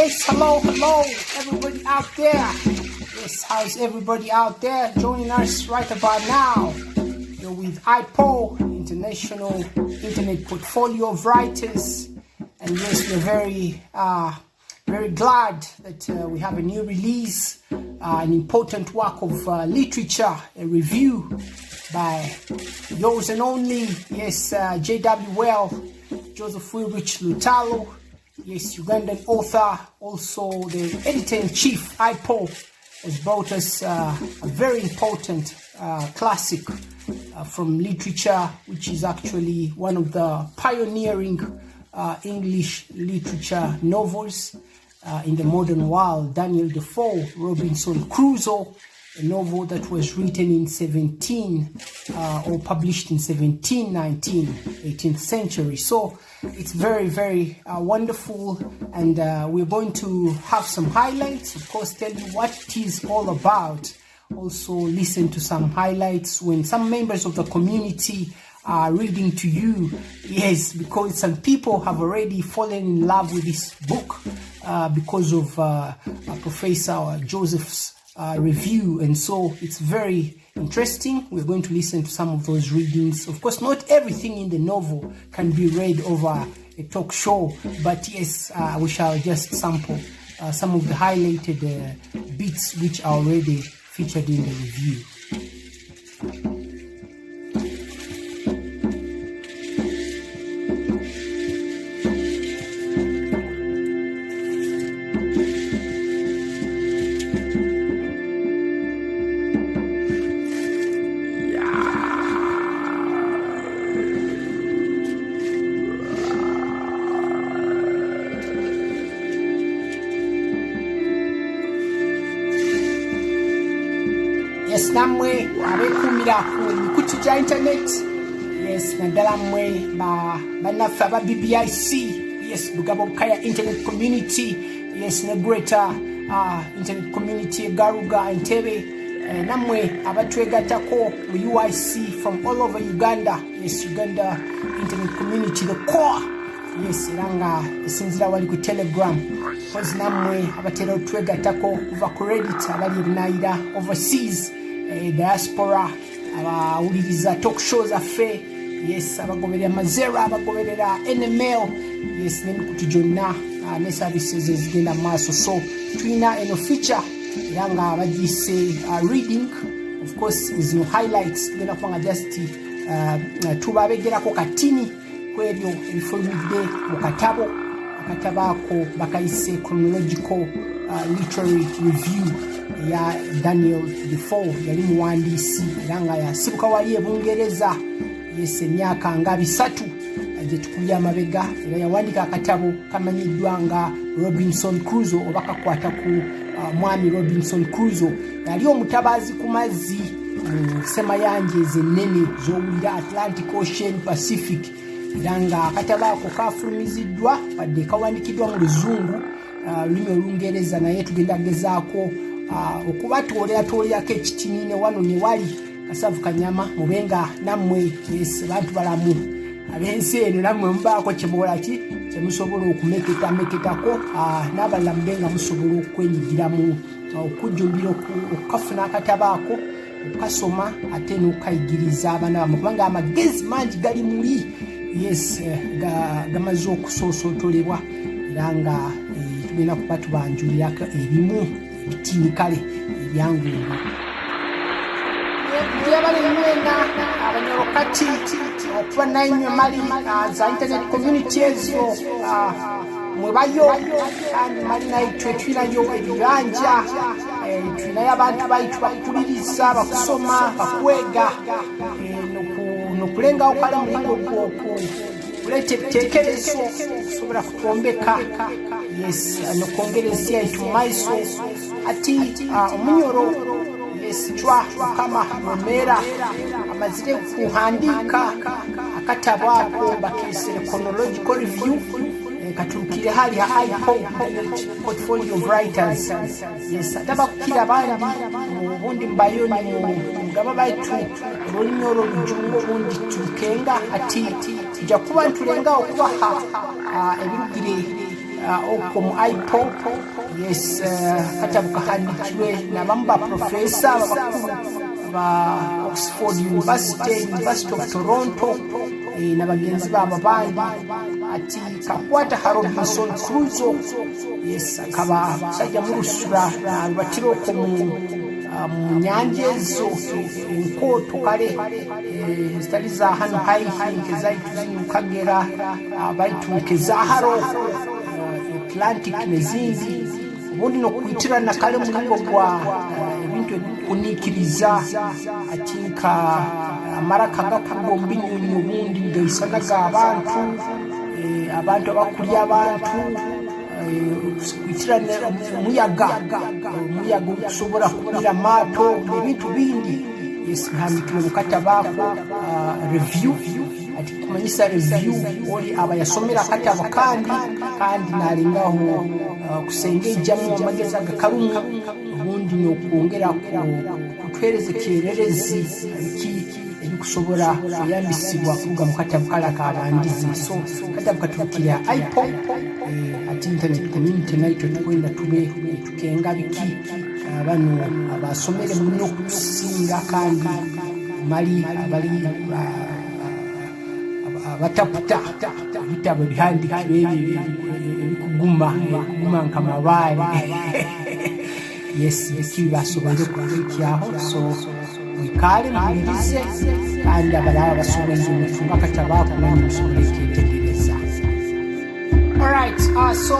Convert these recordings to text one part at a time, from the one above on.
Yes, hello, everybody out there. Yes, how's everybody out there joining us right about now? You're with IPOW, International Internet Portfolio of Writers. And yes, we're very glad that we have a new release, an important work of literature, a review by yours and only, yes, JWL, Joseph Wilrich Lutalo, yes, Ugandan author, also the editor-in-chief, IPOW, has brought us a very important classic from literature, which is actually one of the pioneering English literature novels in the modern world. Daniel Defoe, Robinson Crusoe, a novel that was written in or published in 1719, 18th century. So it's very, very wonderful, and we're going to have some highlights, of course, tell you what it is all about. Also listen to some highlights when some members of the community are reading to you. Yes, because some people have already fallen in love with this book because of Professor Joseph's review, and so it's very interesting. We're going to listen to some of those readings. Of course, not everything in the novel can be read over a talk show, but yes, we shall just sample some of the highlighted bits which are already featured in the review. Yes, namwe abekumira ku mikutu gya internet. Yes, naddala mmwe bannaffe aba BBIC. Yes, Bugabo Bukaya Internet Community. Yes, ne Greater Internet Community Garuga Entebbe. Namwe abatwegattako mu UIC from all over Uganda. Yes, Uganda Internet Community, the core. Yes, eranga esinzira wali ku Telegram. Kozi namwe abatera otwegattako kuva ku Reddit abali ebinaayira overseas. Diaspora, abawuliriza talk shows affe, yes, abagoberera Mazera, abagoberera NML, yes, n'emikutu gyonna ne services ezigenda maaso. So tulina eno feature era nga bagise reading, of course, zino highlights tugenda kubanga just tubabegerako katini ku ebyo ebifulumidde mu katabo. Akatabo ako bakayise Chronological Literary Review ya Daniel Defoe, yali muwandiisi era nga yasibuka wali e Bungereza, yes, emyaka nga 3 gye tukubye amabega, era yawandika akatabo kamanyiddwa nga Robinson Crusoe, oba kakwata ku mwami Robinson Crusoe. Yali omutabaazi ku mazzi mu semayanja ez'ennene z'owulira Atlantic Ocean, Pacific, era nga akatabo ako kafulumiziddwa wadde kawandikiddwa mu Luzungu, lulimi Olungereza, naye tugenda gezaako okubatooleraako ekitini wano ne wali Kasavu Kanyama, mubenga nammwe, yes, bantu balamu ab'ensi eno, nammwe mubaako kye musobola okumeketako, n'abalala mubenga musobola okwenyigiramu okujjumbira okukafuna akatabo ako, okukasoma ate n'okukayigiriza abaana bammwe, kubanga amagezi mangi gali muli, yes, gamaze okusoosootolebwa, era nga tugenda kuba tubanjulirako ebimu ebitini kale ebyangungu. Abali mwena abanyolokati okuba nainywe mali za internet community ezo mwebayo, kandi mali naitwe tulinayo ebibanja, tulinayo abantu baitu bakuliriza, bakusoma, bakwega, nokulengawo kale mulingo gwoku kuleta ebiteekerezo okusobola kutwombeka, yes, nokwongereza yaitu mumaiso. Ati omunyoro, yes, chwa kama nomera amazire kuhandika akatabo ako bakesere Chronological Review, katurukire hali ha IPOW Portfolio of Writers. Yes, atabakukira abandi mu bundi mbayoni mu ngaba baitu Runyoro-Runyakitara bundi tukenga ati tujja kuba ntulenga okubaha ebirugire okwo mu IPOW. Yes, akatabo kahandikirwe n'abamu ba professor abakulu ba Oxford University of Toronto, n'abagenzi baabo bangi. Ati kakwata Robinson Crusoe. Yes, akaba sajja mu lusula lwatiro okwo mu nyanja ezo enkooto kale zitali za hano haihi ezaituzinyukagera baitu ezaharo Atlantic nezindi ubundi nokuyitira nakale mulingo gwa ebintu ebikunikiriza ati nka amaraka gakugomba ennyonyi obundi ngaisanaga abantu abakulya abantu kuyitira omuyaga okusobola kubira maato ebintu bindi. Yes, bihandikirwe mu katabaako review ati kumanyisa review oli abayasomera akatabo kandi nalingaho kusengejjamu amagezi agakalumu obundi n'okwongera kutwereza ekyererezi ebikusobola kuyambisibwa kuga mu katabo kale akabandizi. So katabo katuukira IPOW ati internet community naito tukwenda tube tukenga biki bano abasomere muno okusinga kandi mali abali bataputa bitabo bihandikirwe ebikuguma nka mabaale. Yes, basoboze kubikyaho. So wikale muwulirize kandi abalala basoboze okufunga akatabo ako nange musobole ekyetegereza. Alright, so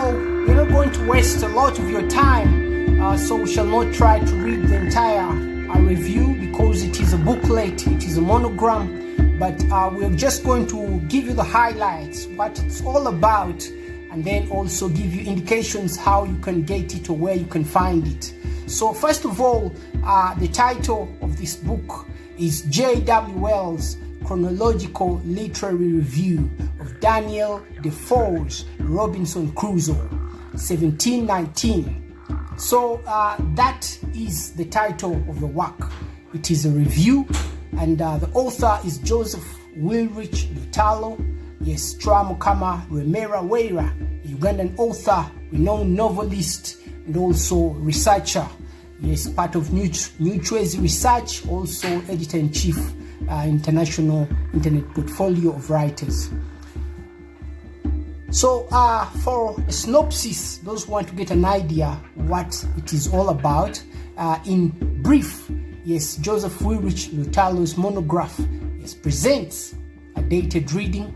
we're not going to waste a lot of your time, so we shall not try to read the entire review because it is a booklet, it is a monogram, but we're just going to give you the highlights, what it's all about, and then also give you indications how you can get it or where you can find it. So first of all, the title of this book is JWL's Chronological Literary Review of Daniel Defoe's Robinson Crusoe, 1719. So that is the title of the work. It is a review, and the author is Joseph Wilrich Lutalo. Yes, Tramukama Remera Weira, a Ugandan author, renowned novelist, and also researcher. Yes, part of New Treasury Research, also editor-in-chief, international internet portfolio of writers. So for a synopsis, those who want to get an idea what it is all about, in brief, yes, Joseph Wilrich Lutalo's monograph, yes, presents dated reading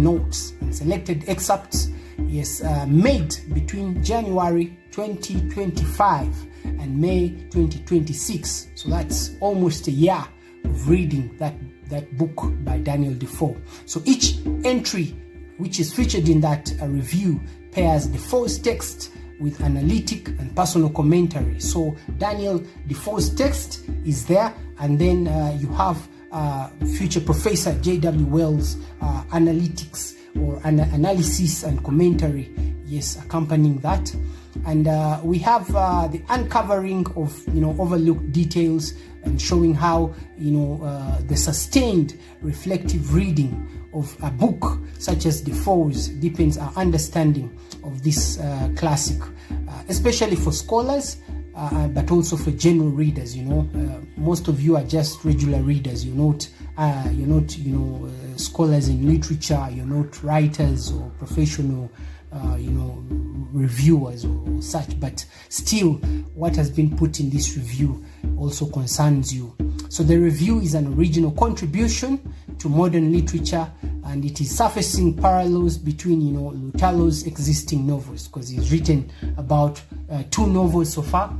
notes and selected excerpts, yes, made between January 2025 and May 2026. So that's almost a year of reading that book by Daniel Defoe. So each entry which is featured in that review pairs Defoe's text with analytic and personal commentary. So Daniel Defoe's text is there, and then you have future Professor JWL's analytics or analysis and commentary, yes, accompanying that. And we have the uncovering of overlooked details and showing how the sustained reflective reading of a book such as Defoe's deepens our understanding of this classic, especially for scholars, but also for general readers. Most of you are just regular readers. You're not scholars in literature. You're not writers or professional reviewers or such, but still what has been put in this review also concerns you. So the review is an original contribution to modern literature, and it is surfacing parallels between Lutalo's existing novels, because he's written about two novels so far,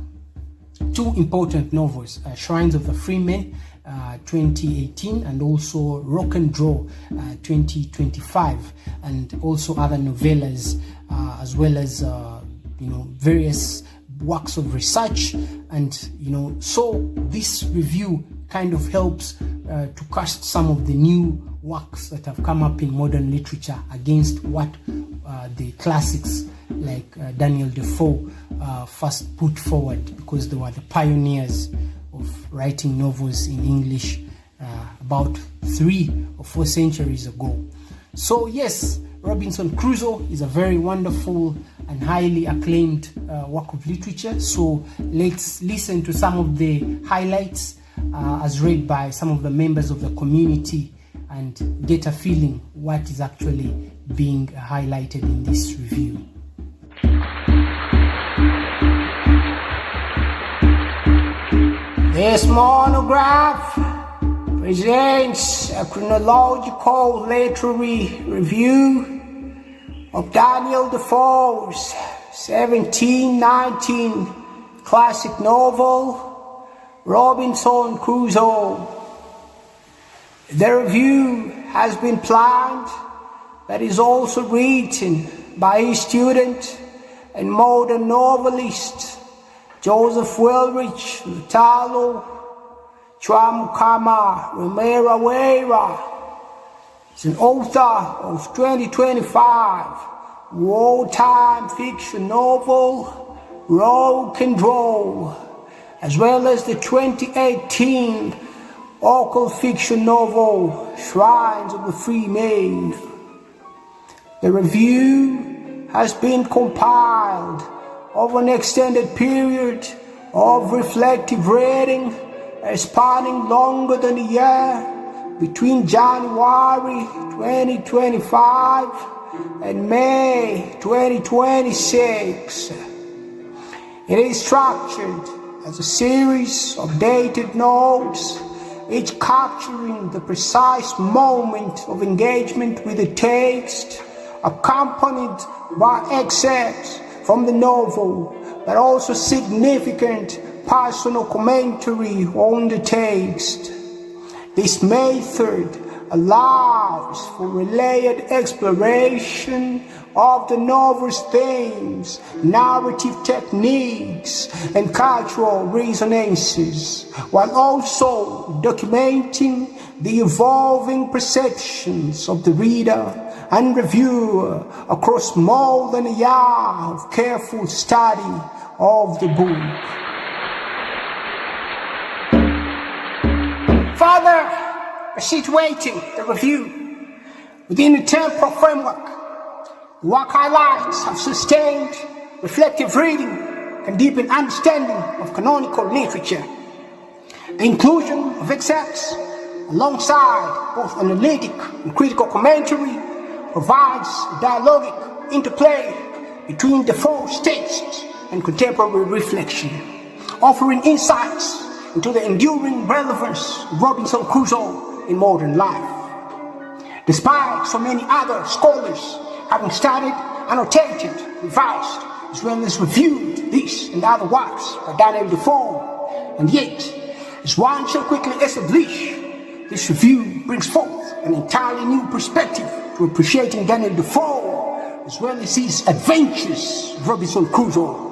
two important novels, Shrines of the Freemen 2018 and also Rock and Draw 2025, and also other novellas, as well as various works of research. And so this review kind of helps to cast some of the new works that have come up in modern literature against what the classics like Daniel Defoe first put forward, because they were the pioneers of writing novels in English about 3 or 4 centuries ago. So yes, Robinson Crusoe is a very wonderful and highly acclaimed work of literature. So let's listen to some of the highlights as read by some of the members of the community and get a feeling what is actually being highlighted in this review. This monograph presents a chronological literary review of Daniel Defoe's 1719 classic novel, Robinson Crusoe. The review has been planned, but is also written by a student and modern novelist, Joseph Wilrich Lutalo Chwamukama Romero. He's an author of 2025 wartime fiction novel, Rock and Roll, as well as the 2018 occult fiction novel, Shrines of the Free Maid. The review has been compiled over an extended period of reflective reading spanning longer than a year, between January 2025 and May 2026. It is structured as a series of dated notes, each capturing the precise moment of engagement with the text, accompanied by excerpts from the novel, but also significant personal commentary on the text. This method allows for relayed exploration of the novel's themes, narrative techniques, and cultural resonances, while also documenting the evolving perceptions of the reader and reviewer across more than a year of careful study of the book. Further situating the review within the temporal framework, the work highlights have sustained reflective reading and deepened understanding of canonical literature. The inclusion of excerpts alongside both analytic and critical commentary provides a dialogic interplay between Defoe's text and contemporary reflection, offering insights into the enduring relevance of Robinson Crusoe in modern life. Despite so many other scholars having studied, annotated, revised, as well as reviewed this and other works by Daniel Defoe, and yet, as one shall quickly establish, this review brings forth an entirely new perspective to appreciating Daniel Defoe, as well as his adventures of Robinson Crusoe.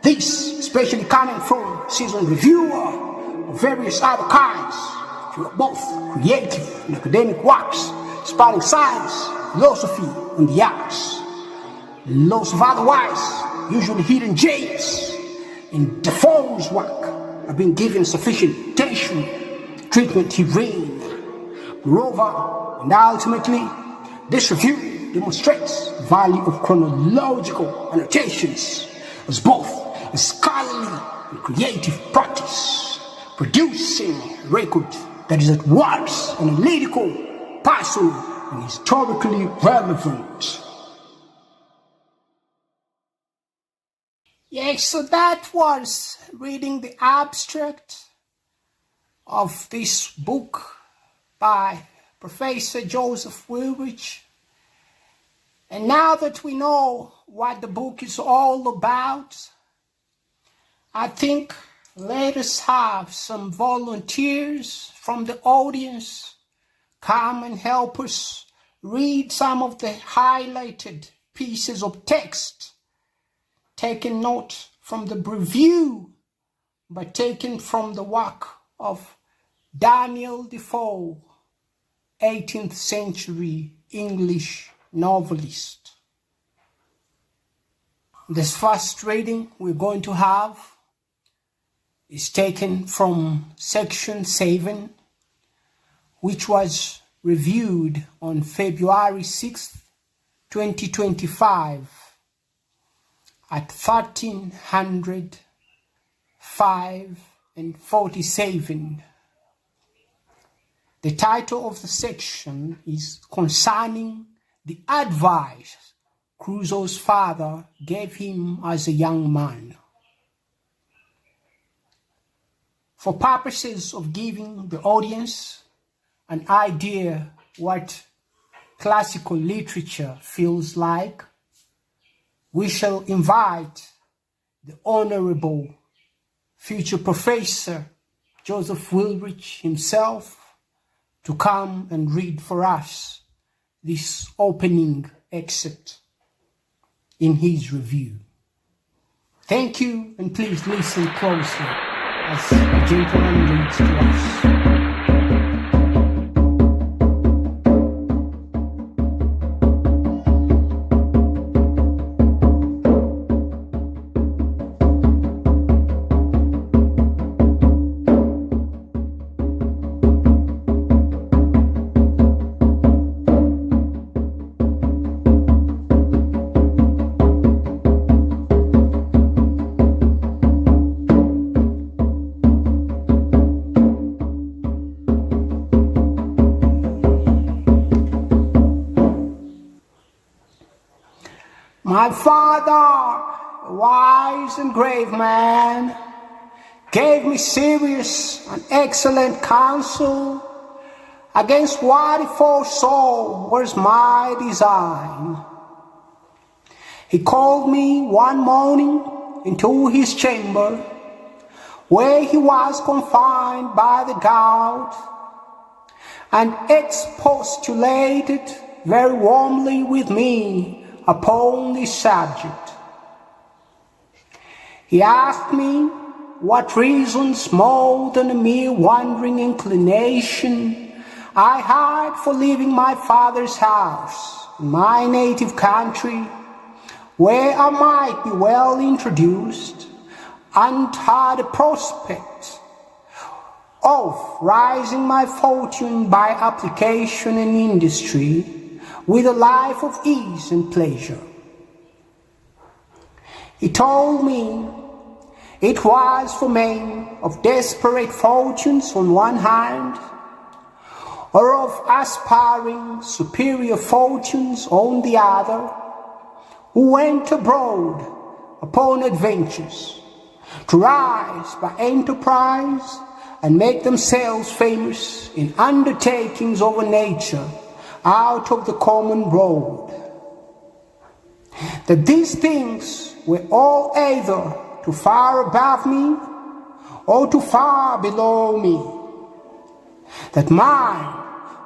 This, especially coming from seasoned reviewer of various other kinds, both creative and academic works spanning science, philosophy, and the arts. Lots of otherwise usually hidden gems in Defoe's work have been given sufficient attention, treatment herein. Moreover, and ultimately, this review demonstrates the value of chronological annotations as both a scholarly and creative practice, producing a record that is at once analytical, personal, and historically relevant. Yes, so that was reading the abstract of this book by Professor Joseph Wilrich. And now that we know what the book is all about, I think let us have some volunteers from the audience come and help us read some of the highlighted pieces of text taken not from the review, but taken from the work of Daniel Defoe, 18th century English novelist. This first reading we're going to have is taken from section 7, which was reviewed on February 6th, 2025 at 1305:47. The title of the section is Concerning the Advice Crusoe's father gave him as a young man. For purposes of giving the audience an idea what classical literature feels like, we shall invite the Honorable future Professor Joseph Wilrich himself to come and read for us this opening excerpt in his review. Thank you, and please listen closely as the gentleman reads to us. My father, a wise and grave man, gave me serious and excellent counsel against what he foresaw was my design. He called me one morning into his chamber, where he was confined by the gout, and expostulated very warmly with me upon this subject. He asked me what reasons more than a mere wandering inclination I had for leaving my father's house in my native country, where I might be well introduced and had a prospect of rising my fortune by application and industry, with a life of ease and pleasure. He told me it was for men of desperate fortunes on one hand, or of aspiring superior fortunes on the other, who went abroad upon adventures, to rise by enterprise and make themselves famous in undertakings over nature, out of the common road. That these things were all either too far above me or too far below me. That mine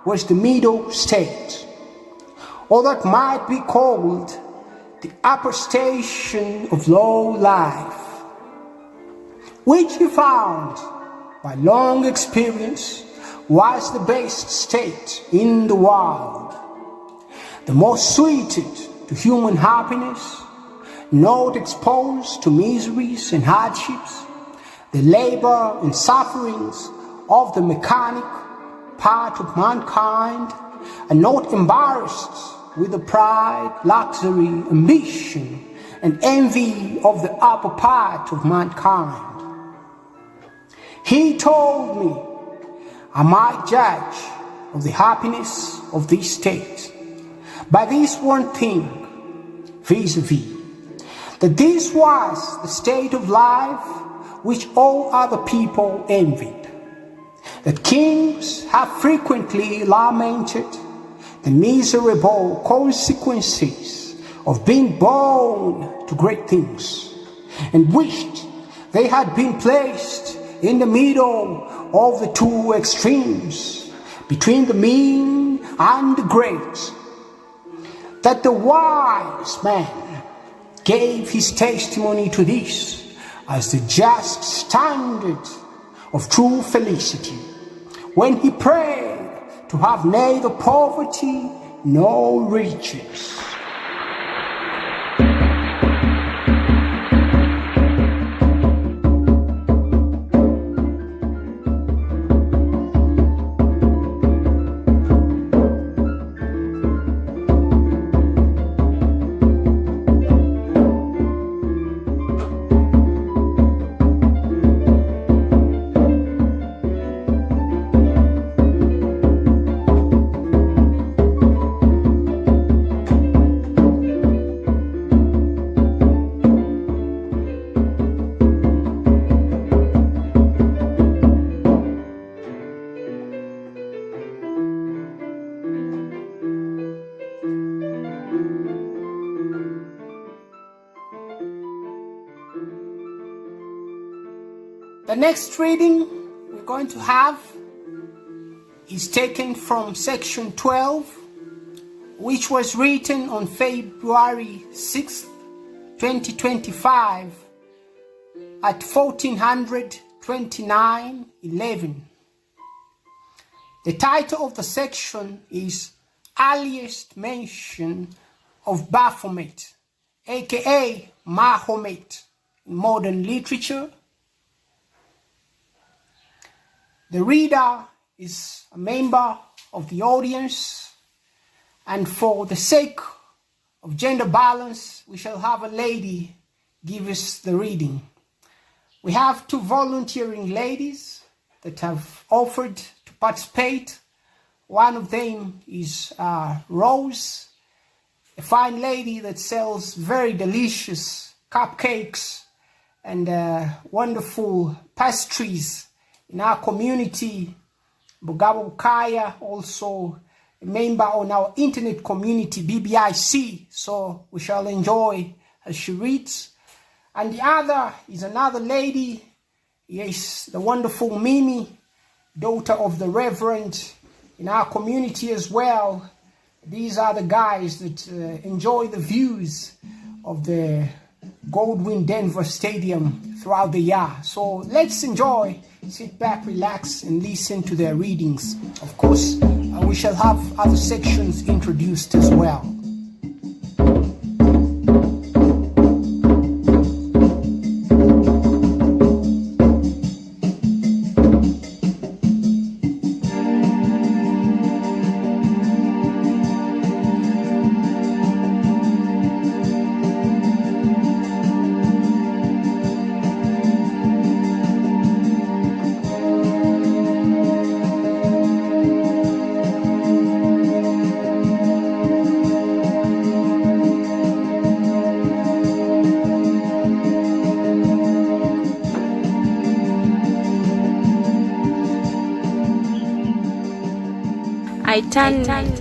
was the middle state, or that might be called the upper station of low life, which he found by long experience was the best state in the world, the most suited to human happiness, not exposed to miseries and hardships, the labor and sufferings of the mechanic part of mankind, and not embarrassed with the pride, luxury, ambition, and envy of the upper part of mankind. He told me I might judge of the happiness of this state by this one thing, vis-a-vis, that this was the state of life which all other people envied, that kings have frequently lamented the miserable consequences of being born to great things, and wished they had been placed in the middle of the two extremes, between the mean and the great, that the wise man gave his testimony to this as the just standard of true felicity, when he prayed to have neither poverty nor riches. The next reading we're going to have is taken from section 12, which was written on February 6th, 2025 at 1429:11. The title of the section is Earliest Mention of Baphomet, aka Mahomet, in modern literature. The reader is a member of the audience, and for the sake of gender balance, we shall have a lady give us the reading. We have two volunteering ladies that have offered to participate. One of them is Rose, a fine lady that sells very delicious cupcakes and wonderful pastries in our community. Bugabo Bukaya, also a member on our internet community, BBIC, so we shall enjoy as she reads. And the other is another lady, yes, the wonderful Mimi, daughter of the Reverend in our community as well. These are the guys that enjoy the views of the Goldwyn Denver Stadium throughout the year. So let's enjoy, sit back, relax, and listen to their readings. Of course, we shall have other sections introduced as well.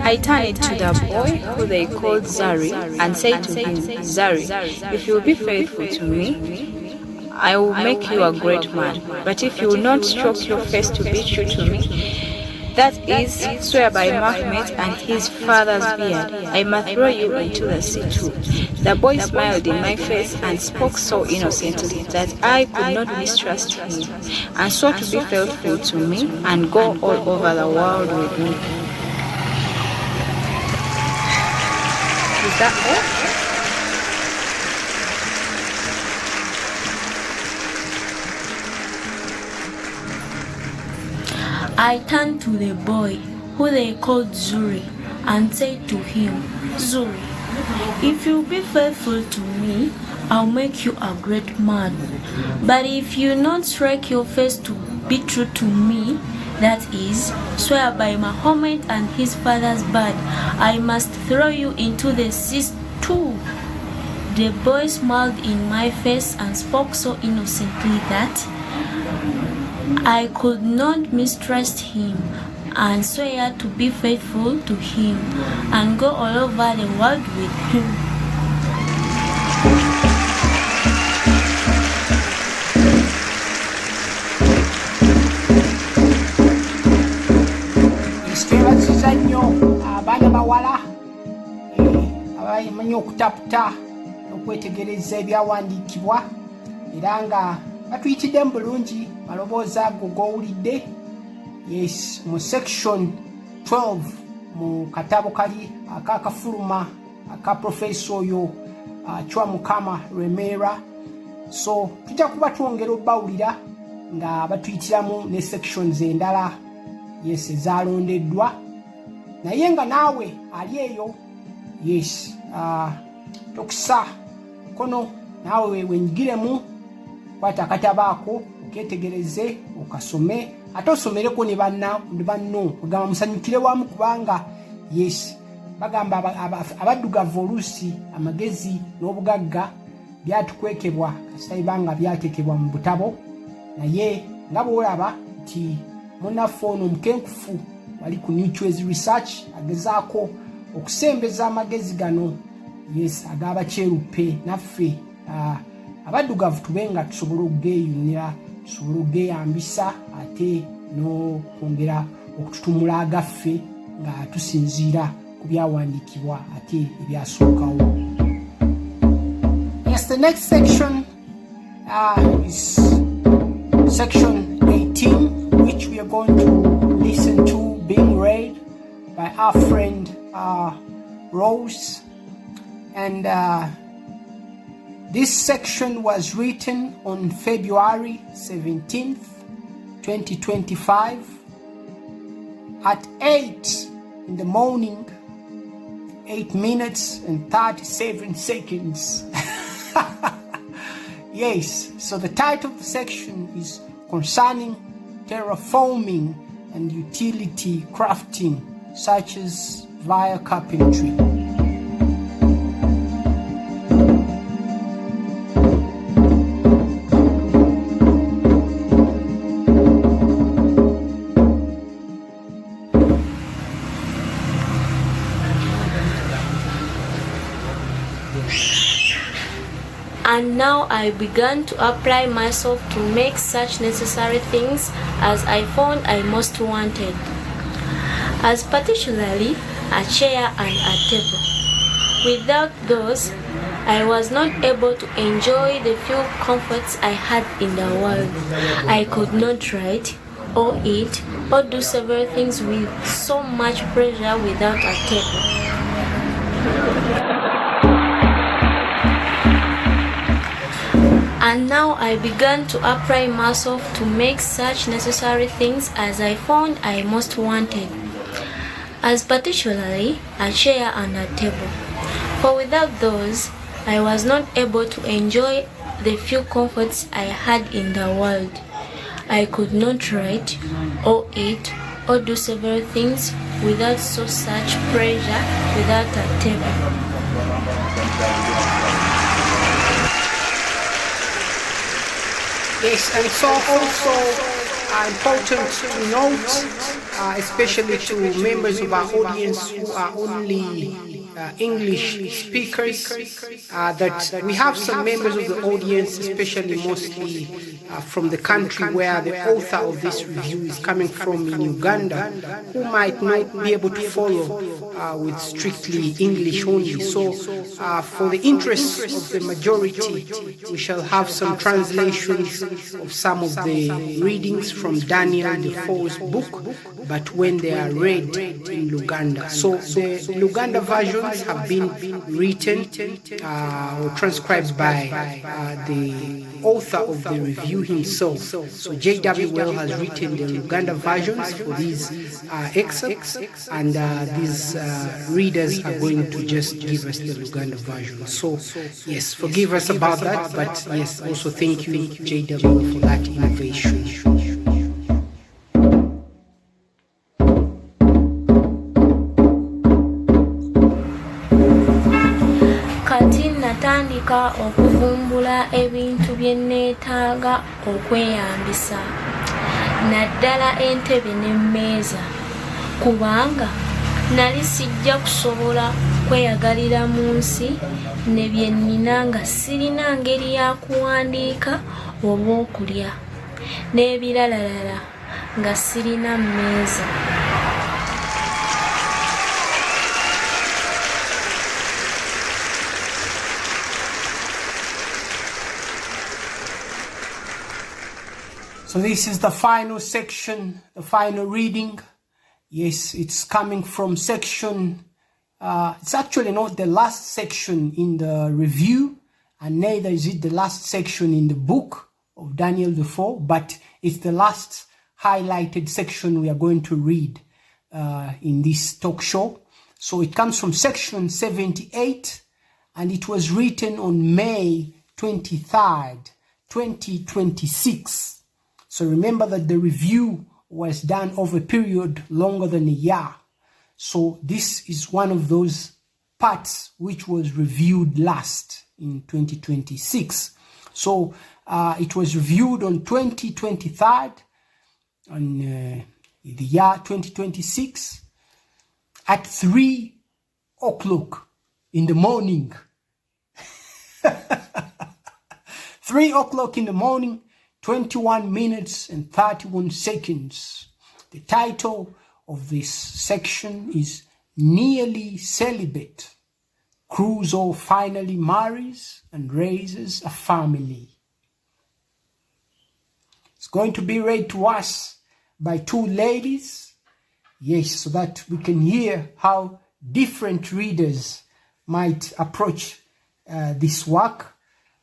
I turned to the boy who they called Zari and said to him, Zari, if you will be faithful to me, I will make you a great man. But if you will not stroke your face to be true to me, that is, swear by Mahomet and his father's beard, I must throw you into the sea too. The boy smiled in my face and spoke so innocently that I could not mistrust him, and sought to be faithful to me and go all over the world with me. Is that all? I turned to the boy, who they called Zuri, and said to him, Zuri, if you be faithful to me, I'll make you a great man. But if you not strike your face to be true to me, that is, swear by Mahomet and his father's blood, I must throw you into the sea too. The boy smiled in my face and spoke so innocently that I could not mistrust him, and swear to be faithful to him and go all over the world with him. Abaana bawala abamanyi okutaputa n'okwetegereza ebyawandiikibwa era nga batuyitidde mu bulungi maloboozi ago g'owulidde, yes, mu section 12 mu katabo kali akakafuluma aka profesa oyo Chwa Mukama Remera. So tujja kuba twongera obbawulira nga batuyitiramu ne sections endala, yes, ezalondeddwa. Naye nga naawe ali eyo, yes, tokisa kono naawe wenyigiremu, kwata akatabo ako oketegereze okasome, ate osomereko ne banno kugamba musanyukire wamu, kubanga yes, bagamba abaddugavu oluusi amagezi n'obugagga byatukwekebwa kasita ibanga byatekebwa mu butabo, naye nga bw'olaba nti munnaffe ono omukenkufu wali ku Netizens research agezaako okusembeza amagezi gano, yes, ag'abakyeruppe naffe abaddugavu tube nga tusobola okugeeyunira tusobole okugeyambisa ate n'okwongera okututumula agaffe nga tusinziira ku byawandiikibwa ate ebyasookawo. Yes, the next section is section 18, which we are going to listen to being read by our friend Rose. And this section was written on February 17th, 2025 at 8 in the morning, 8 minutes and 37 seconds. Yes, so the title of the section is concerning terraforming and utility crafting, such as via carpentry. And now I began to apply myself to make such necessary things as I found I most wanted, as particularly a chair and a table. Without those, I was not able to enjoy the few comforts I had in the world. I could not write or eat or do several things with so much pleasure without a table. And now I began to apply myself to make such necessary things as I found I most wanted, as particularly a chair and a table. For without those, I was not able to enjoy the few comforts I had in the world. I could not write or eat or do several things without such pleasure without a table. Yes, and so also important to note, especially to members of our audience who are only English speakers, that we have some members of the audience, especially mostly from the country where the author of this review is coming from in Uganda, who might not be able to follow with strictly English only. So for the interest of the majority, we shall have some translations of some of the readings from Daniel Defoe's book, but when they are read in Luganda. So the Luganda versions have been written or transcribed by the author of the review himself. So JWL has written the Luganda versions for these excerpts, and these readers are going to just give us the Luganda version. So yes, forgive us about that, but yes, also thank you JWL for that innovation. Natandika okuvumbula ebintu bye neetaaga okweyambisa, naddala entebe n'emmeeza, kubanga nali sijja kusobola kweyagalira mu nsi ne bye nnina nga sirina ngeri ya kuwandiika oba okulya, n'ebiralalala nga sirina mmeeza. So this is the final section, the final reading. Yes, it's coming from section, it's actually not the last section in the review, and neither is it the last section in the book of Daniel Defoe, but it's the last highlighted section we are going to read in this talk show. So it comes from section 78, and it was written on May 23rd, 2026. So remember that the review was done over a period longer than a year. So this is one of those parts which was reviewed last in 2026. So it was reviewed on 2023, on the year 2026, at 3 o'clock in the morning. 3 o'clock in the morning, 21 minutes and 31 seconds. The title of this section is Nearly Celibate. Crusoe finally marries and raises a family. It's going to be read to us by two ladies, yes, so that we can hear how different readers might approach this work,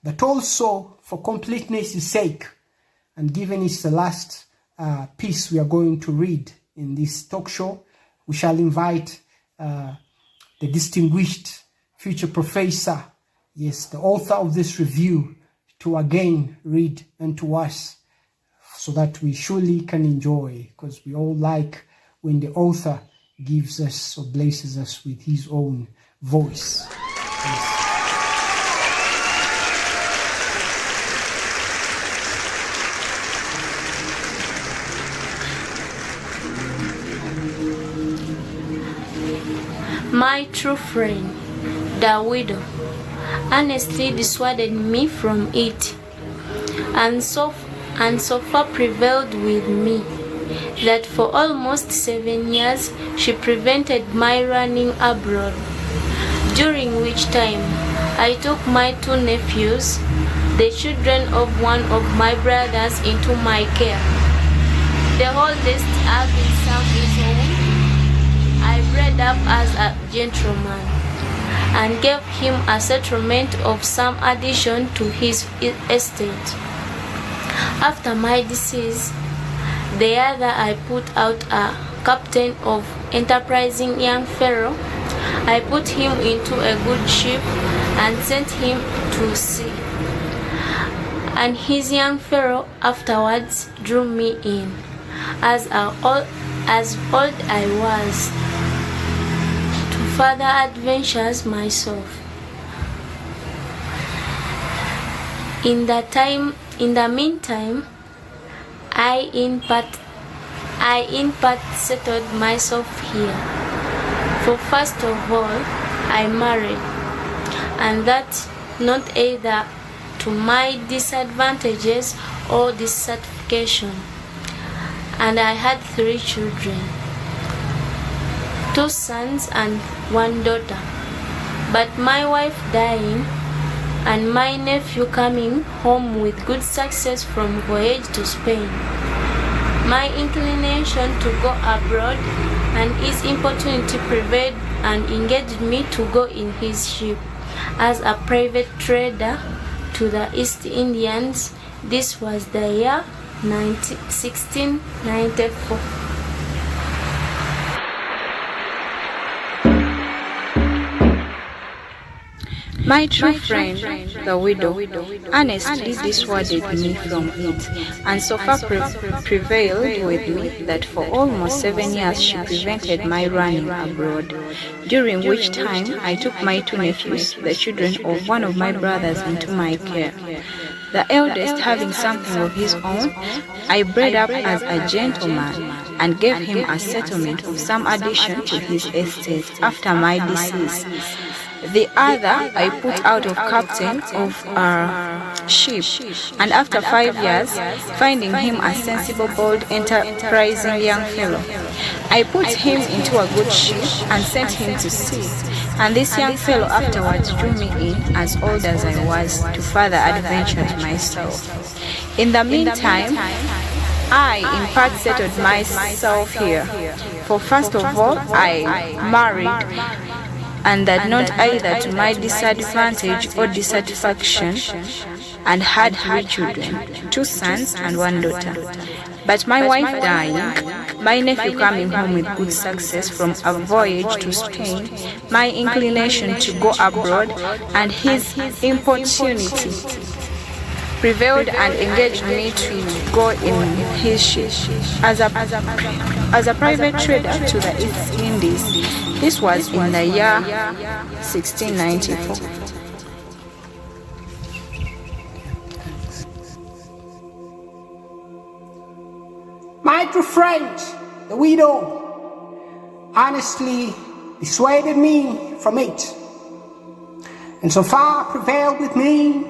but also for completeness' sake, and given it's the last piece we are going to read in this talk show, we shall invite the distinguished future professor, yes, the author of this review, to again read unto us so that we surely can enjoy, because we all like when the author gives us or blesses us with his own voice. Yes. My true friend, the widow, honestly dissuaded me from it, and so far prevailed with me that for almost 7 years she prevented my running abroad, during which time I took my 2 nephews, the children of one of my brothers, into my care. The oldest having some his own, I bred up as a gentleman and gave him a settlement of some addition to his estate. After my decease, the other I put out a captain of enterprising young fellow. I put him into a good ship and sent him to sea. And his young fellow afterwards drew me in, as old I was, to further adventures myself. In the meantime, I in part settled myself here. For first of all, I married, and that not either to my disadvantages or dissatisfaction. And I had 3 children, 2 sons and 1 daughter. But my wife dying, and my nephew coming home with good success from voyage to Spain, my inclination to go abroad and his importunity prevailed and engaged me to go in his ship as a private trader to the East Indians. This was the year 1694. My true friend, the widow, honestly dissuaded me from it, and so far prevailed with me that for almost 7 years she prevented my running abroad, during which time I took my 2 nephews, the children of one of my brothers, into my care. The eldest having something of his own, I bred up as a gentleman and gave him a settlement of some addition to his estate after my decease. The other I put out of captain of a ship, and after 5 years, finding him a sensible, bold, enterprising young fellow, I put him into a good ship and sent him to sea. And this young fellow afterwards drew me in, as old as I was, to further adventures myself. In the meantime, I in part settled myself here. For first of all, I married, and that not either to my disadvantage or dissatisfaction, and had 3 children, 2 sons and 1 daughter. But my wife dying, my nephew coming home with good success from a voyage to Spain, my inclination to go abroad and his importunity prevailed and engaged me to go in his ship as a private trader to the East Indies. This was in the year 1694. My true friend, the widow, honestly dissuaded me from it, and so far prevailed with me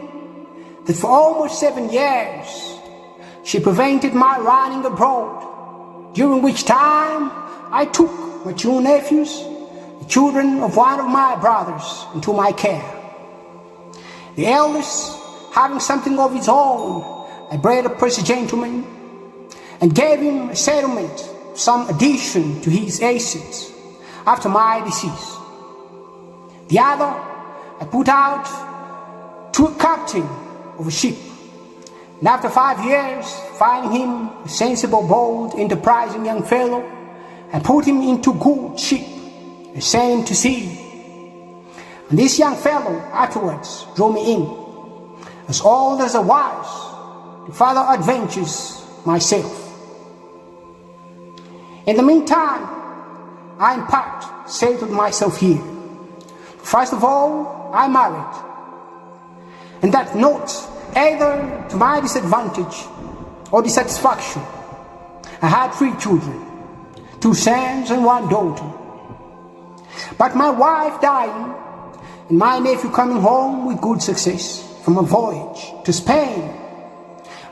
that for almost 7 years She prevented my running abroad, during which time I took my 2 nephews, the children of one of my brothers, into my care. The eldest, having something of his own, I bred up as a gentleman and gave him a settlement, some addition to his assets after my decease. The other I put out to a captain of a ship, and after 5 years, finding him a sensible, bold, enterprising young fellow, I put him into good ship and sent him to sea. And this young fellow afterwards drew me in, as old as I was, to further adventures myself. In the meantime, I in part settled myself here. First of all, I married, and that not either to my disadvantage or dissatisfaction. I had 3 children, 2 sons and 1 daughter. But my wife dying, and my nephew coming home with good success from a voyage to Spain,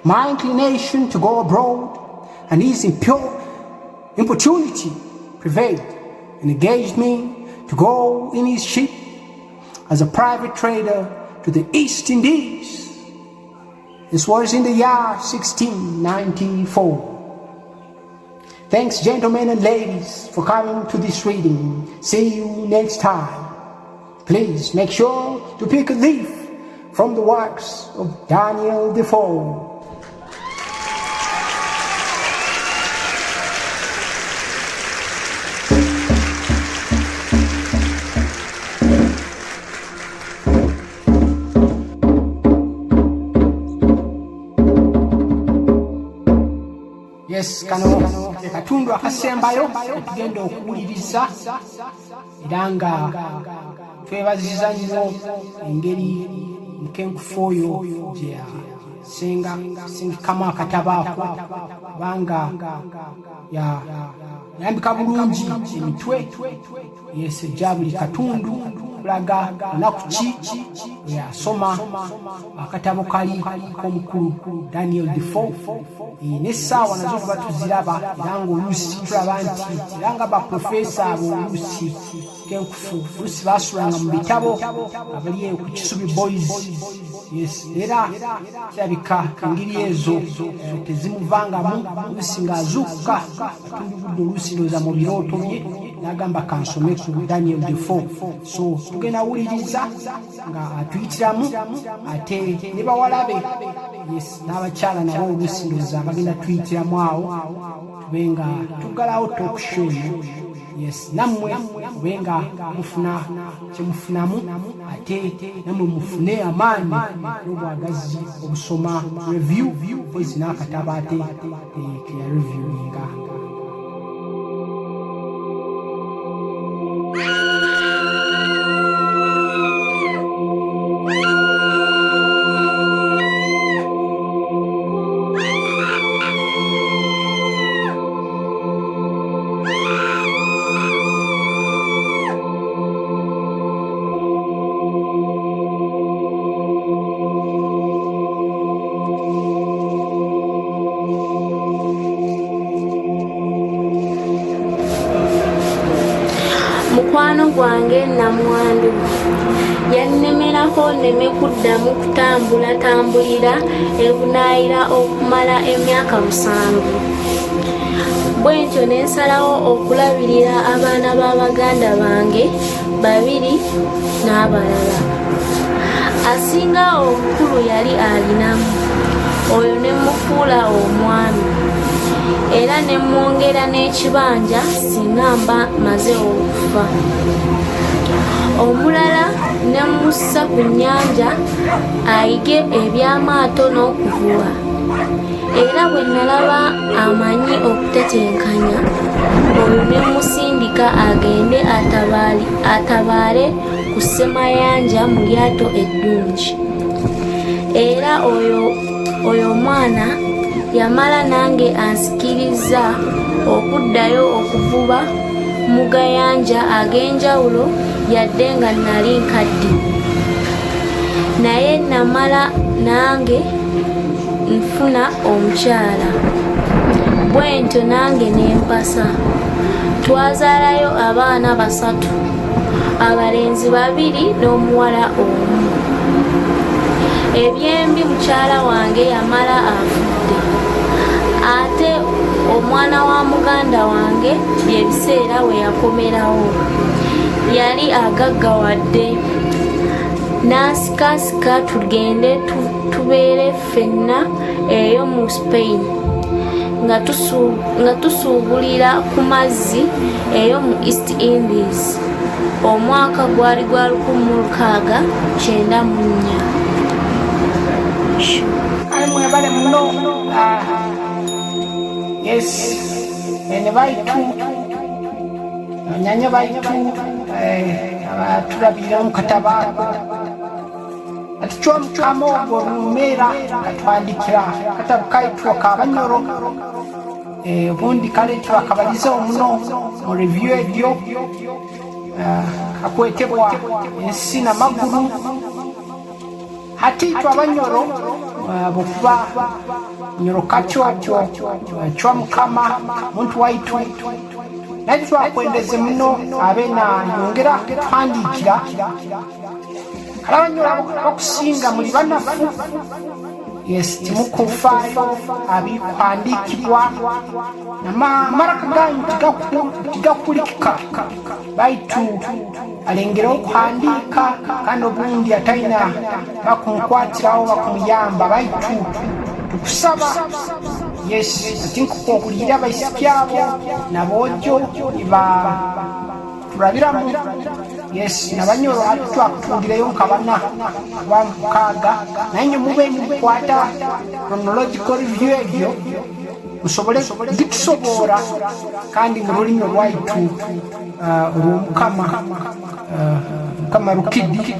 my inclination to go abroad and his importunity prevailed and engaged me to go in his ship as a private trader to the East Indies. This was in the year 1694. Thanks, gentlemen and ladies, for coming to this reading. See you next time. Please make sure to pick a leaf from the works of Daniel Defoe. Yes, kano katundu akasembayo tugenda okuwuliriza era nga twebaziza nnyo engeri nkenkufu oyo gye yasengekamu akatabo ako kubanga yambika bulungi emitwe ejja buli katundu kulaga lunaku ki yasoma akatabo kali k'omukulu Daniel Defoe. N'essaawa nazo tuba tuziraba era ng'oluusi tulaba nti era nga baprofesa abo oluusi kenkufu oluusi baasulanga mu bitabo abali eyo ku Kisubi Boys. Era kirabika engeri ezo tezimuvangamu, oluusi ng'azuukuka atundubudde oluusi ndowooza mu birooto bye n'agamba kansome ku Daniel Defoe. So tugenda wuliriza nga atuyitiramu ate ne bawalabe n'abakyala nabo oluusi ndowooza bagenda tuyitiramu awo tube nga tuggalawo talk show. Nammwe mube nga mufuna kyemufunamu ate nammwe mufune amaanyi n'obwagazi obusoma review pozi n'akatabo ate keya reviewinga. Mukwano gwange namwandu yannemerako nneme kuddamu kutambulira ebunaayira okumala emyaka 7. Bwentyo ne nsalawo okulabirira abaana b'abaganda bange 2 n'abalala. Asinga obukulu yali alinamu, oyo ne mufuula omwami era ne mwongera n'ekibanja singa mba maze okufa. Omulala ne mussa ku nnyanja ayige eby'amaato n'okuvuba, era bwe nalaba amanyi okutetenkanya, oyo ne musindika agende atabaale ku ssemayanja mu lyato eddungi. Era oyo mwana yamala nange ansikiriza okuddayo okuvuba mu gayanja ag'enjawulo yadde nga nali nkadde. Naye namala nange nfuna omukyala bwentyo nange nempasa twazaalayo abaana 3 abalenzi 2 n'omuwala 1 ebyembi mukyala wange yamala afudde ate omwana wa muganda wange byebiseera we yakomerawo yali agaggawadde nasikasika tugende tubeere ffenna eyo mu Spain nga tusuubulira ku mazzi eyo mu East Indies omwaka gwali gwa 1694 mwebale muno. Yes, ene baitu nyanya baitu abatulabirira mu kataba ati kyomukama ogwo lumera atwandikira katabu kaitu akabanyoro obundi kale tubakabaliza omuno mu review ebyo akwetebwa ensi n'amagulu hati twabanyoro bokuba nyoro katyo kyomukama muntu waitu naye twakwendeze muno abena yongera twandikira abanyoro bakusinga muli banafu. Yes, timukufaayo abikwandikibwa namaraka ganyu tigakulikika baitu alengera okuhandika kandi obundi ataina bakumukwatirawo bakumuyamba baitu tukusaba. Yes, ati nkukuhulira abaisikyabo naboojo iba turabiramu. Yes, nabanyoro ati twakutungireyo nkabana wa 6 naye mube mukwata chronological review ebyo musobole gitusobora kandi mu lulimi lwaitu olw'omukama rukidi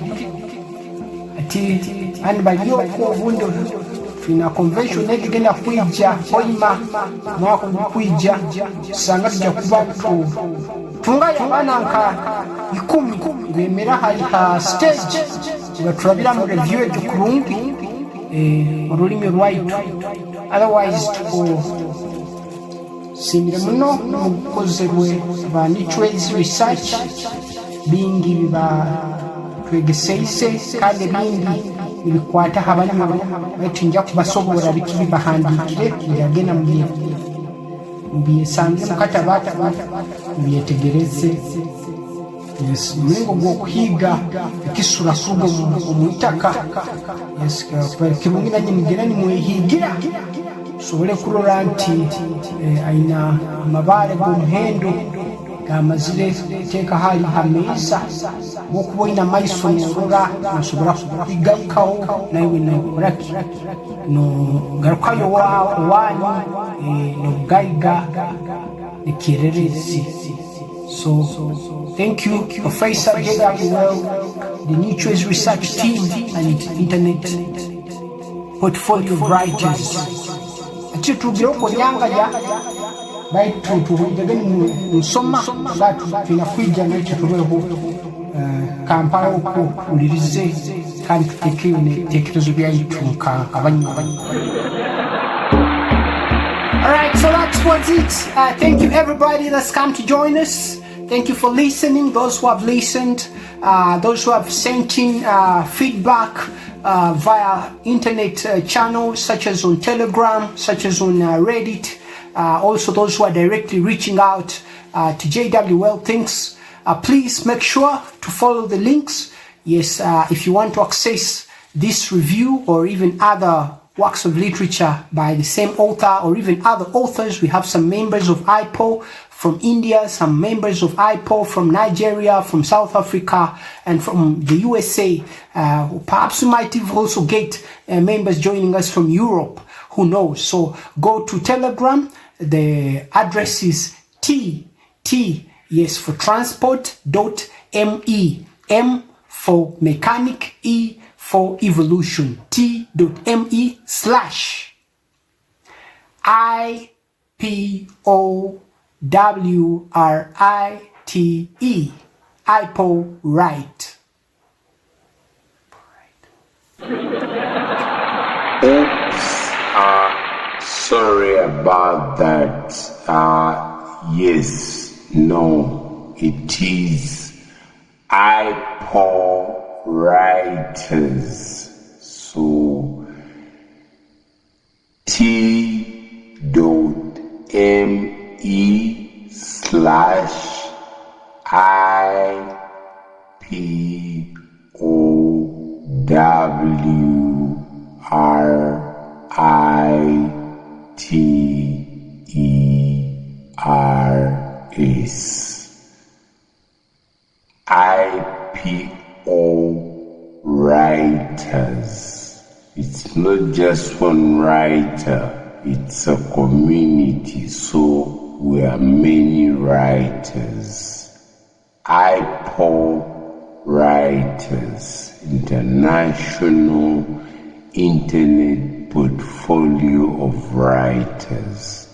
ati ani balioko obundi tulina convention egenda kwijja hoima mwaka gukwijja tusanga tujja kuba tungayo abaana nka 10 bemera hali ha stage nga tulabira mu review egyo kurungi olulimi lwaitu. Otherwise tukusiimire muno mukukozerwe ba Netizens research bingi biba twegeseise kandi bingi bibikwata abanyoro baitu nja kubasobora biki bibahandikire byagenda mubyesange mukataba mubyetegereze. Yes, mlengo gwokuhiga ekisula sugo omwitaka. Yes, kirungi nanyi mugenda nimwehigira sobole kurora nti aina amabaale g'omuhendo gamazire teeka hali hameeza bwokuba olina maiso norora nosobora kubigarukaho naiwe nokoraki nogarukayo owaanyi nobugayiga ekyererezi. So thank you Professor JWL, the Netizens research team and internet portfolio writers. Ati tubiro konyangaya baitu tuhujageni nsoma ngatu tunakwija n'ekyo tubeho kampala okuwulirize kandi tutekeyo n'ebitekerezo byaitu nk'abanyoro. Alright, so that was it. Thank you everybody that's come to join us. Thank you for listening, those who have listened, those who have sent in feedback via internet channels such as on Telegram, such as on Reddit, also those who are directly reaching out to JWL things. Please make sure to follow the links. Yes, if you want to access this review or even other works of literature by the same author or even other authors. We have some members of IPOW from India, some members of IPOW from Nigeria, from South Africa, and from the USA. Perhaps we might even also get members joining us from Europe. Who knows? So go to Telegram. The address is yes, for transport.me, M for mechanic, E for evolution, t.me/IPOWRITE, IPO right. Oops, Sorry about that. Yes, no, it is IPOW writers. So IPOW writers. It's not just one writer, it's a community, so we are many writers. IPOW writers, International Internet Portfolio of Writers.